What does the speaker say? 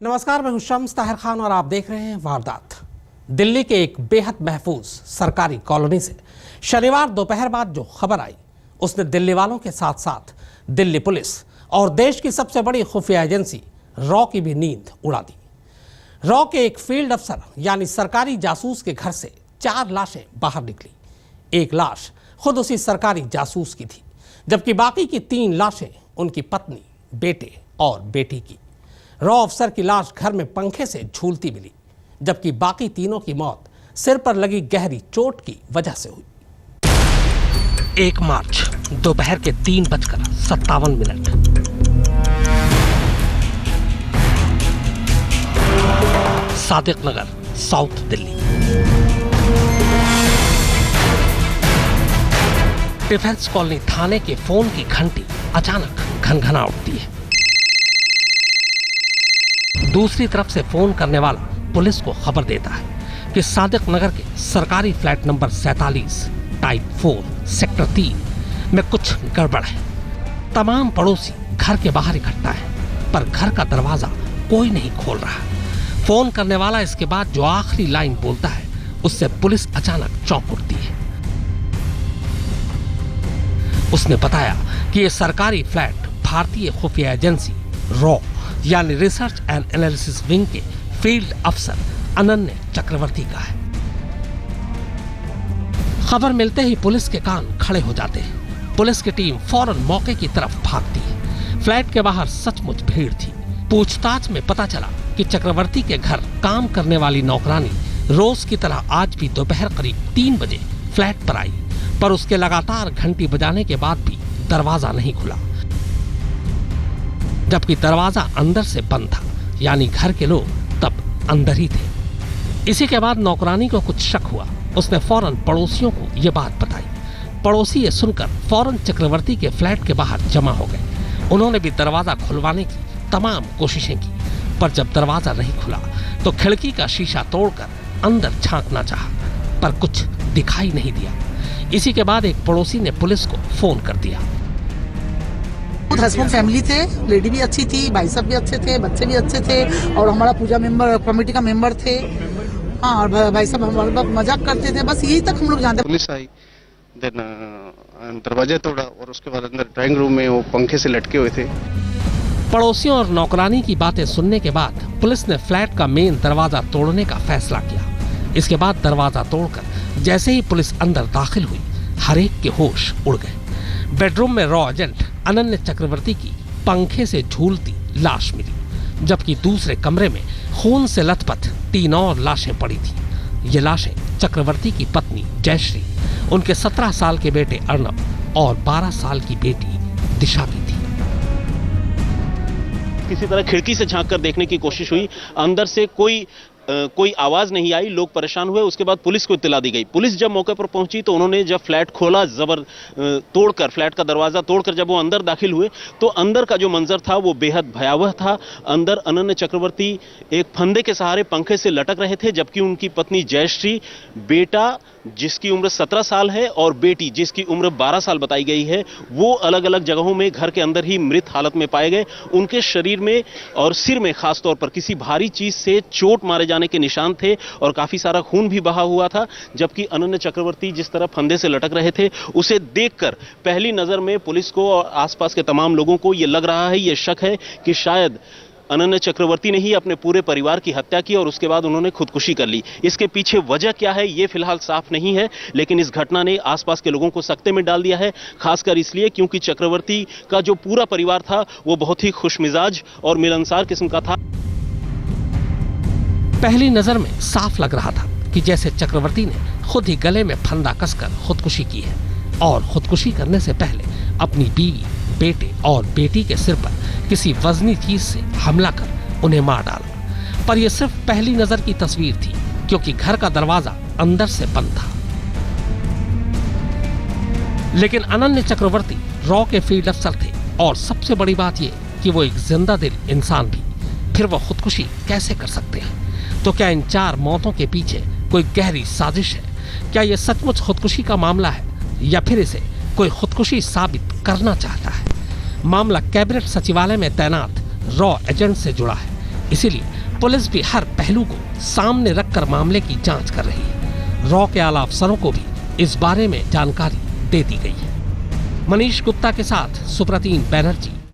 नमस्कार, मैं हूं शम्स ताहिर खान और आप देख रहे हैं वारदात। दिल्ली के एक बेहद महफूज सरकारी कॉलोनी से शनिवार दोपहर बाद जो खबर आई, उसने दिल्ली वालों के साथ साथ दिल्ली पुलिस और देश की सबसे बड़ी खुफिया एजेंसी रॉ की भी नींद उड़ा दी। रॉ के एक फील्ड अफसर यानी सरकारी जासूस के घर से 4 लाशें बाहर निकली। एक लाश खुद उसी सरकारी जासूस की थी, जबकि बाकी की 3 लाशें उनकी पत्नी, बेटे और बेटी की। रॉ अफसर की लाश घर में पंखे से झूलती मिली, जबकि बाकी तीनों की मौत सिर पर लगी गहरी चोट की वजह से हुई। 1 मार्च दोपहर के 3:57 सादिक नगर, साउथ दिल्ली। डिफेंस कॉलोनी थाने के फोन की घंटी अचानक घनघना उठती है। दूसरी तरफ से फोन करने वाला पुलिस को खबर देता है कि सादिक नगर के सरकारी फ्लैट नंबर 47 टाइप 4 सेक्टर 3 में कुछ गड़बड़ है। तमाम पड़ोसी घर के बाहर इकट्ठा है, पर घर का दरवाजा कोई नहीं खोल रहा। फोन करने वाला इसके बाद जो आखिरी लाइन बोलता है, उससे पुलिस अचानक चौंक उठती है। उसने बताया कि यह सरकारी फ्लैट भारतीय खुफिया एजेंसी रॉ यानी रिसर्च एंड एनालिसिस विंग के फील्ड अफसर अनन्य चक्रवर्ती का है। खबर मिलते ही पुलिस के कान खड़े हो जाते हैं। पुलिस की टीम फौरन मौके की तरफ भागती है। फ्लैट के बाहर सचमुच भीड़ थी। पूछताछ में पता चला कि चक्रवर्ती के घर काम करने वाली नौकरानी रोज की तरह आज भी दोपहर करीब 3 बजे फ्लैट पर आई, पर उसके लगातार घंटी बजाने के बाद भी दरवाजा नहीं खुला, जबकि दरवाजा अंदर से बंद था, यानी घर के लोग तब अंदर ही थे। इसी के बाद नौकरानी को कुछ शक हुआ। उसने फौरन पड़ोसियों को यह बात बताई। पड़ोसी ये सुनकर फौरन चक्रवर्ती के फ्लैट के बाहर जमा हो गए। उन्होंने भी दरवाजा खुलवाने की तमाम कोशिशें की, पर जब दरवाजा नहीं खुला तो खिड़की का शीशा तोड़कर अंदर झांकना चाहा, पर कुछ दिखाई नहीं दिया। इसी के बाद एक पड़ोसी ने पुलिस को फोन कर दिया। हस्बैंड फैमिली थे, लेडी भी अच्छी थी, भाई साहब भी अच्छे थे, बच्चे भी अच्छे थे और हमारा पूजा मेंबर कमेटी का मेंबर थे। हाँ, और भाई साहब हमारे साथ मजाक करते थे, बस यही तक हम लोग जानते। पुलिस आई, देन दरवाजा तोड़ा और उसके बाद अंदर ड्राइंग रूम में वो पंखे से लटके हुए थे। पड़ोसियों और नौकरानी की बातें सुनने के बाद पुलिस ने फ्लैट का मेन दरवाजा तोड़ने का फैसला किया। इसके बाद दरवाजा तोड़कर जैसे ही पुलिस अंदर दाखिल हुई, हर एक के होश उड़ गए। बेडरूम में रॉ एजेंट अनन्य चक्रवर्ती की पंखे से झूलती लाश मिली, जबकि दूसरे कमरे में खून से लथपथ 3 और लाशें पड़ी थी। ये लाशें चक्रवर्ती की पत्नी जयश्री, उनके 17 साल के बेटे अर्नब और 12 साल की बेटी दिशा की थी। किसी तरह खिड़की से झांक कर देखने की कोशिश हुई, अंदर से कोई आवाज नहीं आई। लोग परेशान हुए। उसके बाद पुलिस को इत्तला दी गई। पुलिस जब मौके पर पहुंची तो उन्होंने जब फ्लैट खोला, तोड़कर फ्लैट का दरवाजा तोड़कर जब वो अंदर दाखिल हुए तो अंदर का जो मंजर था वो बेहद भयावह था। अंदर अनन्य चक्रवर्ती एक फंदे के सहारे पंखे से लटक रहे थे, जबकि उनकी पत्नी जयश्री, बेटा जिसकी उम्र 17 साल है और बेटी जिसकी उम्र 12 साल बताई गई है, वो अलग अलग जगहों में घर के अंदर ही मृत हालत में पाए गए। उनके शरीर में और सिर में खास तौर पर किसी भारी चीज से चोट मारे जाने के निशान थे और काफी सारा खून भी बहा हुआ था। जबकि अनन्य चक्रवर्ती जिस तरह फंदे से लटक रहे थे, उसे देखकर पहली नजर में पुलिस को और आसपास के तमाम लोगों को यह लग रहा है, यह शक है कि शायद अनन्य चक्रवर्ती ने ही अपने पूरे परिवार की हत्या की और उसके बाद उन्होंने खुदकुशी कर ली। इसके पीछे वजह क्या है ये फिलहाल साफ नहीं है, लेकिन इस घटना ने आसपास के लोगों को सकते में डाल दिया है, खासकर इसलिए क्योंकि चक्रवर्ती का जो पूरा परिवार था वो बहुत ही खुशमिजाज और मिलनसार किस्म का था। पहली नजर में साफ लग रहा था कि जैसे चक्रवर्ती ने खुद ही गले में फंदा कसकर खुदकुशी की है और खुदकुशी करने से पहले अपनी बीवी, बेटे और बेटी के सिर पर किसी वजनी चीज से हमला कर उन्हें मार डाला। पर यह सिर्फ पहली नजर की तस्वीर थी, क्योंकि घर का दरवाजा अंदर से बंद था। लेकिन अनन्य चक्रवर्ती रॉ के फील्ड अफसर थे और सबसे बड़ी बात यह कि वो एक जिंदा दिल इंसान भी। फिर वो खुदकुशी कैसे कर सकते हैं? तो क्या इन 4 मौतों के पीछे कोई गहरी साजिश है? क्या यह सचमुच खुदकुशी का मामला है या फिर इसे कोई खुदकुशी साबित करना चाहता है? मामला कैबिनेट सचिवालय में तैनात रॉ एजेंट से जुड़ा है। इसीलिए पुलिस भी हर पहलू को सामने रखकर मामले की जांच कर रही है। रॉ के आला अफसरों को भी इस बारे में जानकारी दे दी गई है। मनीष गुप्ता के साथ सुप्रतीन बैनर्जी,